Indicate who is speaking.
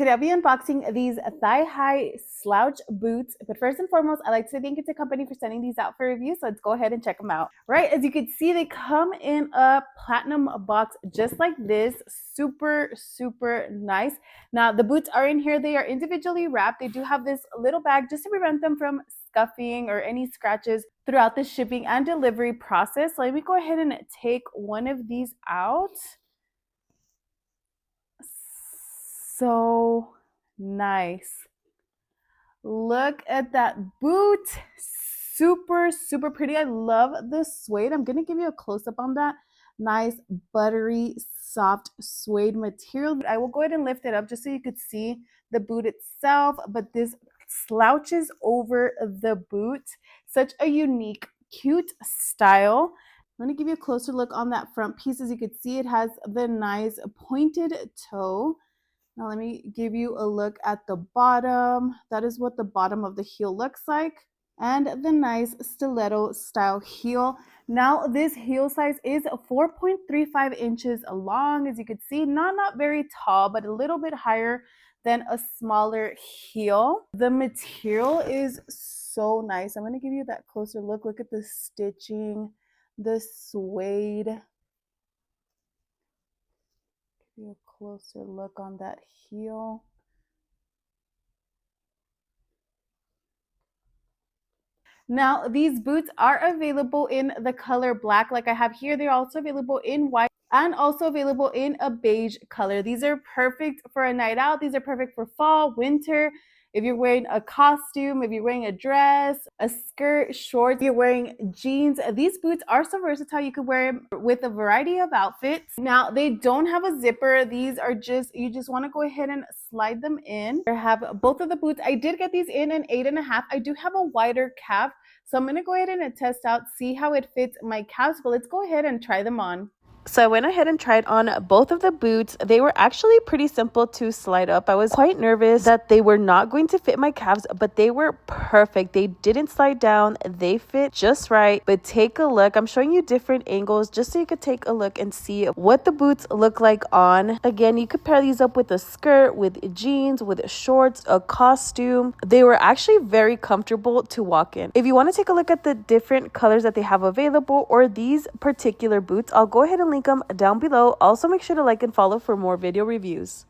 Speaker 1: Today I'll be unboxing these thigh-high slouch boots, but first and foremost, I'd like to thank It's Company for sending these out for review, so let's go ahead and check them out. Right, as you can see, they come in a platinum box just like this. Super nice. Now the boots are in here. They are individually wrapped. They do have this little bag just to prevent them from scuffing or any scratches throughout the shipping and delivery process. So let me go ahead and take one of these out. So nice. Look at that boot. Super pretty. I love the suede. I'm gonna give you a close-up on that. Nice buttery soft suede material. I will go ahead and lift it up just so you could see the boot itself, but this slouches over the boot. Such a unique, cute style. I'm going to give you a closer look on that front piece. As you can see, it has the nice pointed toe. Now let me give you a look at the bottom. That is what the bottom of the heel looks like. And the nice stiletto style heel. Now this heel size is 4.35 inches long. As you can see, not very tall, but a little bit higher than a smaller heel. The material is so nice. I'm going to give you that closer look. Look at the stitching, the suede. Give you a closer look on that heel. Now, these boots are available in the color black like I have here. They're also available in white and also available in a beige color. These are perfect for a night out. These are perfect for fall, winter. If you're wearing a costume, if you're wearing a dress, a skirt, shorts, if you're wearing jeans, these boots are so versatile. You could wear them with a variety of outfits. Now, they don't have a zipper. These are you just want to go ahead and slide them in. I have both of the boots. I did get these in an 8.5. I do have a wider calf, so I'm going to go ahead and test out, see how it fits my calves, but let's go ahead and try them on. So I went ahead and tried on both of the boots. They were actually pretty simple to slide up. I was quite nervous that they were not going to fit my calves, but they were perfect. They didn't slide down. They fit just right. But take a look. I'm showing you different angles just so you could take a look and see what the boots look like on. Again, you could pair these up with a skirt, with jeans, with shorts, a costume. They were actually very comfortable to walk in. If you want to take a look at the different colors that they have available or these particular boots, I'll go ahead and link them down below. Also, make sure to like and follow for more video reviews.